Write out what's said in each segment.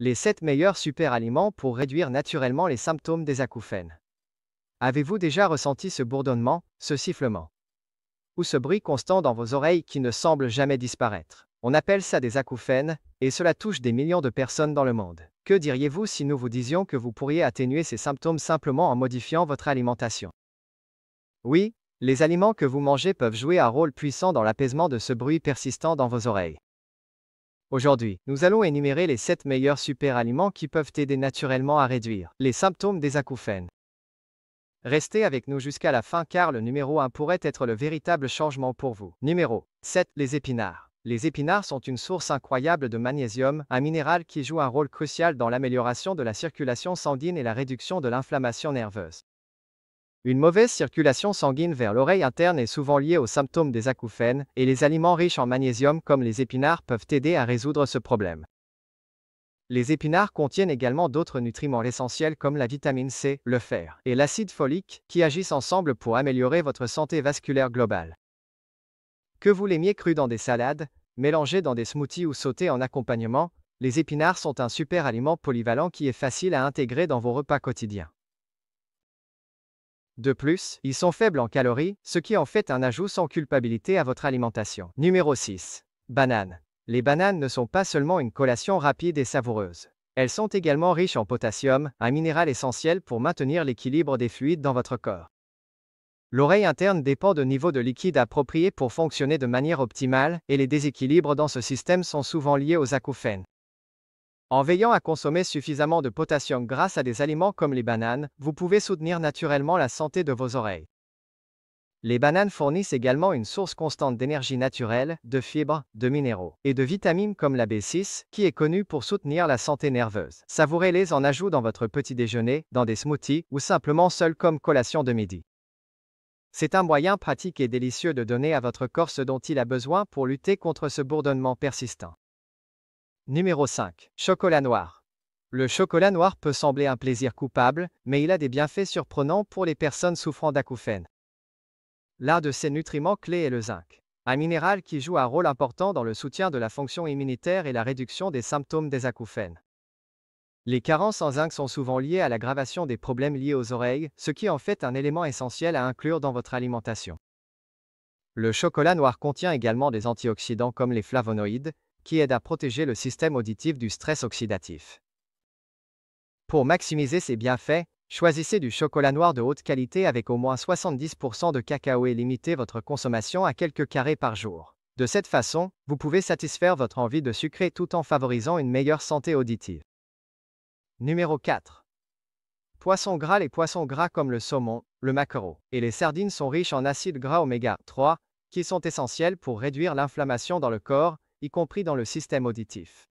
Les 7 meilleurs super aliments pour réduire naturellement les symptômes des acouphènes. Avez-vous déjà ressenti ce bourdonnement, ce sifflement, ou ce bruit constant dans vos oreilles qui ne semble jamais disparaître? On appelle ça des acouphènes, et cela touche des millions de personnes dans le monde. Que diriez-vous si nous vous disions que vous pourriez atténuer ces symptômes simplement en modifiant votre alimentation? Oui, les aliments que vous mangez peuvent jouer un rôle puissant dans l'apaisement de ce bruit persistant dans vos oreilles. Aujourd'hui, nous allons énumérer les 7 meilleurs super aliments qui peuvent aider naturellement à réduire les symptômes des acouphènes. Restez avec nous jusqu'à la fin car le numéro 1 pourrait être le véritable changement pour vous. Numéro 7. Les épinards. Les épinards sont une source incroyable de magnésium, un minéral qui joue un rôle crucial dans l'amélioration de la circulation sanguine et la réduction de l'inflammation nerveuse. Une mauvaise circulation sanguine vers l'oreille interne est souvent liée aux symptômes des acouphènes, et les aliments riches en magnésium comme les épinards peuvent aider à résoudre ce problème. Les épinards contiennent également d'autres nutriments essentiels comme la vitamine C, le fer et l'acide folique, qui agissent ensemble pour améliorer votre santé vasculaire globale. Que vous l'aimiez cru dans des salades, mélangé dans des smoothies ou sauté en accompagnement, les épinards sont un super aliment polyvalent qui est facile à intégrer dans vos repas quotidiens. De plus, ils sont faibles en calories, ce qui en fait un ajout sans culpabilité à votre alimentation. Numéro 6. Bananes. Les bananes ne sont pas seulement une collation rapide et savoureuse. Elles sont également riches en potassium, un minéral essentiel pour maintenir l'équilibre des fluides dans votre corps. L'oreille interne dépend de niveaux de liquide appropriés pour fonctionner de manière optimale, et les déséquilibres dans ce système sont souvent liés aux acouphènes. En veillant à consommer suffisamment de potassium grâce à des aliments comme les bananes, vous pouvez soutenir naturellement la santé de vos oreilles. Les bananes fournissent également une source constante d'énergie naturelle, de fibres, de minéraux et de vitamines comme la B6, qui est connue pour soutenir la santé nerveuse. Savourez-les en ajout dans votre petit déjeuner, dans des smoothies ou simplement seul comme collation de midi. C'est un moyen pratique et délicieux de donner à votre corps ce dont il a besoin pour lutter contre ce bourdonnement persistant. Numéro 5. Chocolat noir. Le chocolat noir peut sembler un plaisir coupable, mais il a des bienfaits surprenants pour les personnes souffrant d'acouphènes. L'un de ces nutriments clés est le zinc, un minéral qui joue un rôle important dans le soutien de la fonction immunitaire et la réduction des symptômes des acouphènes. Les carences en zinc sont souvent liées à l'aggravation des problèmes liés aux oreilles, ce qui en fait un élément essentiel à inclure dans votre alimentation. Le chocolat noir contient également des antioxydants comme les flavonoïdes, qui aident à protéger le système auditif du stress oxydatif. Pour maximiser ses bienfaits, choisissez du chocolat noir de haute qualité avec au moins 70% de cacao et limitez votre consommation à quelques carrés par jour. De cette façon, vous pouvez satisfaire votre envie de sucré tout en favorisant une meilleure santé auditive. Numéro 4. Poissons gras. Les poissons gras comme le saumon, le maquereau et les sardines sont riches en acides gras oméga 3, qui sont essentiels pour réduire l'inflammation dans le corps, y compris dans le système auditif.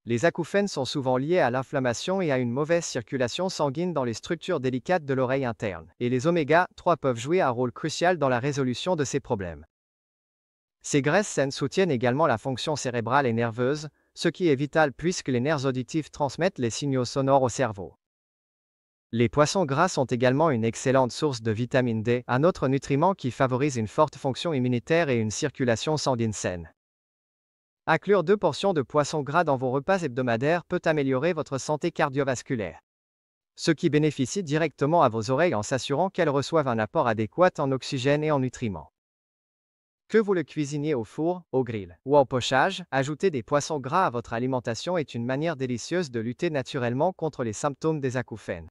Les acouphènes sont souvent liés à l'inflammation et à une mauvaise circulation sanguine dans les structures délicates de l'oreille interne, et les oméga 3 peuvent jouer un rôle crucial dans la résolution de ces problèmes. Ces graisses saines soutiennent également la fonction cérébrale et nerveuse, ce qui est vital puisque les nerfs auditifs transmettent les signaux sonores au cerveau. Les poissons gras sont également une excellente source de vitamine D, un autre nutriment qui favorise une forte fonction immunitaire et une circulation sanguine saine. Inclure 2 portions de poisson gras dans vos repas hebdomadaires peut améliorer votre santé cardiovasculaire, ce qui bénéficie directement à vos oreilles en s'assurant qu'elles reçoivent un apport adéquat en oxygène et en nutriments. Que vous le cuisiniez au four, au grill ou en pochage, ajouter des poissons gras à votre alimentation est une manière délicieuse de lutter naturellement contre les symptômes des acouphènes.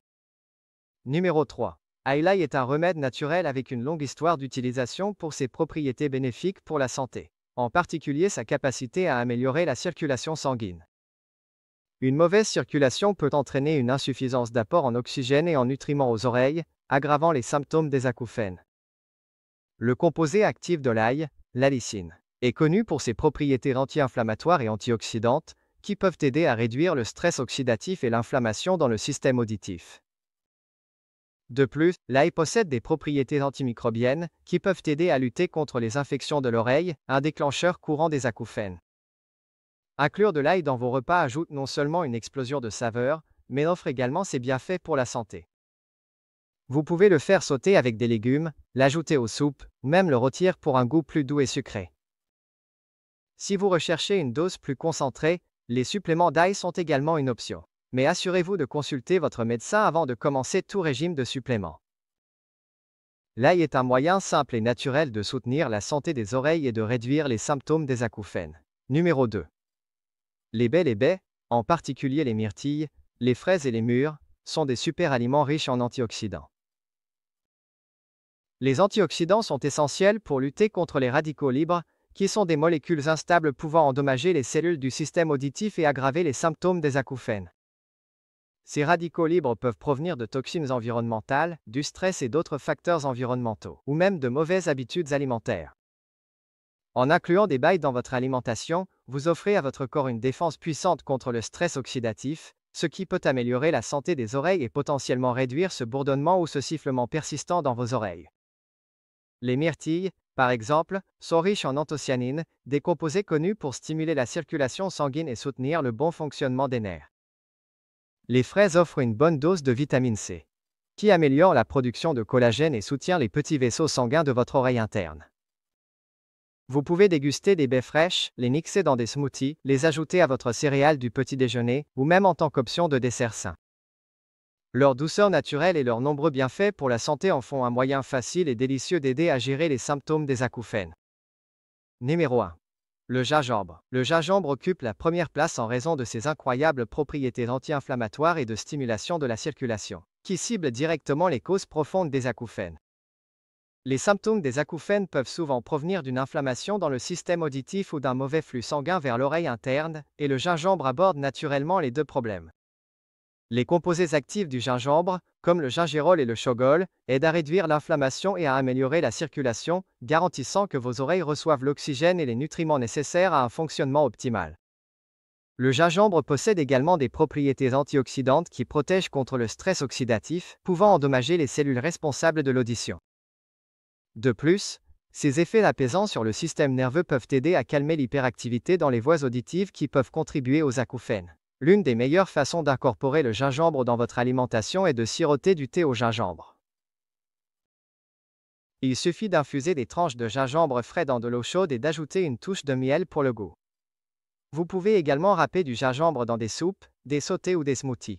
Numéro 3. Ail est un remède naturel avec une longue histoire d'utilisation pour ses propriétés bénéfiques pour la santé, en particulier sa capacité à améliorer la circulation sanguine. Une mauvaise circulation peut entraîner une insuffisance d'apport en oxygène et en nutriments aux oreilles, aggravant les symptômes des acouphènes. Le composé actif de l'ail, l'allicine, est connu pour ses propriétés anti-inflammatoires et antioxydantes, qui peuvent aider à réduire le stress oxydatif et l'inflammation dans le système auditif. De plus, l'ail possède des propriétés antimicrobiennes, qui peuvent aider à lutter contre les infections de l'oreille, un déclencheur courant des acouphènes. Inclure de l'ail dans vos repas ajoute non seulement une explosion de saveur, mais offre également ses bienfaits pour la santé. Vous pouvez le faire sauter avec des légumes, l'ajouter aux soupes, ou même le rôtir pour un goût plus doux et sucré. Si vous recherchez une dose plus concentrée, Les suppléments d'ail sont également une option. Mais assurez-vous de consulter votre médecin avant de commencer tout régime de suppléments. L'ail est un moyen simple et naturel de soutenir la santé des oreilles et de réduire les symptômes des acouphènes. Numéro 2. Les baies, en particulier les myrtilles, les fraises et les mûres, sont des super aliments riches en antioxydants. Les antioxydants sont essentiels pour lutter contre les radicaux libres, qui sont des molécules instables pouvant endommager les cellules du système auditif et aggraver les symptômes des acouphènes. Ces radicaux libres peuvent provenir de toxines environnementales, du stress et d'autres facteurs environnementaux, ou même de mauvaises habitudes alimentaires. En incluant des baies dans votre alimentation, vous offrez à votre corps une défense puissante contre le stress oxydatif, ce qui peut améliorer la santé des oreilles et potentiellement réduire ce bourdonnement ou ce sifflement persistant dans vos oreilles. Les myrtilles, par exemple, sont riches en anthocyanines, des composés connus pour stimuler la circulation sanguine et soutenir le bon fonctionnement des nerfs. Les fraises offrent une bonne dose de vitamine C, qui améliore la production de collagène et soutient les petits vaisseaux sanguins de votre oreille interne. Vous pouvez déguster des baies fraîches, les mixer dans des smoothies, les ajouter à votre céréale du petit déjeuner, ou même en tant qu'option de dessert sain. Leur douceur naturelle et leurs nombreux bienfaits pour la santé en font un moyen facile et délicieux d'aider à gérer les symptômes des acouphènes. Numéro 1. Le gingembre. Le gingembre occupe la première place en raison de ses incroyables propriétés anti-inflammatoires et de stimulation de la circulation, qui ciblent directement les causes profondes des acouphènes. Les symptômes des acouphènes peuvent souvent provenir d'une inflammation dans le système auditif ou d'un mauvais flux sanguin vers l'oreille interne, et le gingembre aborde naturellement les deux problèmes. Les composés actifs du gingembre, comme le gingérol et le chogol, aident à réduire l'inflammation et à améliorer la circulation, garantissant que vos oreilles reçoivent l'oxygène et les nutriments nécessaires à un fonctionnement optimal. Le gingembre possède également des propriétés antioxydantes qui protègent contre le stress oxydatif, pouvant endommager les cellules responsables de l'audition. De plus, ses effets apaisants sur le système nerveux peuvent aider à calmer l'hyperactivité dans les voies auditives qui peuvent contribuer aux acouphènes. L'une des meilleures façons d'incorporer le gingembre dans votre alimentation est de siroter du thé au gingembre. Il suffit d'infuser des tranches de gingembre frais dans de l'eau chaude et d'ajouter une touche de miel pour le goût. Vous pouvez également râper du gingembre dans des soupes, des sautés ou des smoothies.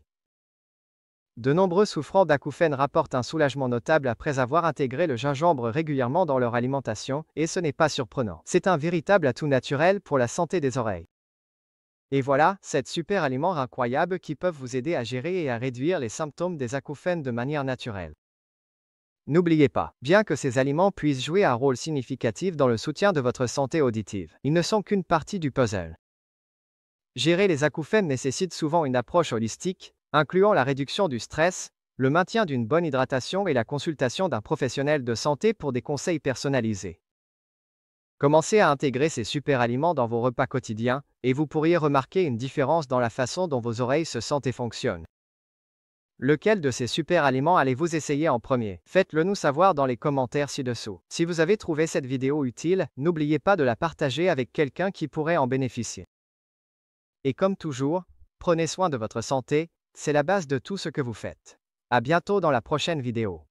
De nombreux souffrants d'acouphènes rapportent un soulagement notable après avoir intégré le gingembre régulièrement dans leur alimentation, et ce n'est pas surprenant. C'est un véritable atout naturel pour la santé des oreilles. Et voilà, 7 super aliments incroyables qui peuvent vous aider à gérer et à réduire les symptômes des acouphènes de manière naturelle. N'oubliez pas, bien que ces aliments puissent jouer un rôle significatif dans le soutien de votre santé auditive, ils ne sont qu'une partie du puzzle. Gérer les acouphènes nécessite souvent une approche holistique, incluant la réduction du stress, le maintien d'une bonne hydratation et la consultation d'un professionnel de santé pour des conseils personnalisés. Commencez à intégrer ces super aliments dans vos repas quotidiens, et vous pourriez remarquer une différence dans la façon dont vos oreilles se sentent et fonctionnent. Lequel de ces super aliments allez-vous essayer en premier? Faites-le nous savoir dans les commentaires ci-dessous. Si vous avez trouvé cette vidéo utile, n'oubliez pas de la partager avec quelqu'un qui pourrait en bénéficier. Et comme toujours, prenez soin de votre santé, c'est la base de tout ce que vous faites. À bientôt dans la prochaine vidéo.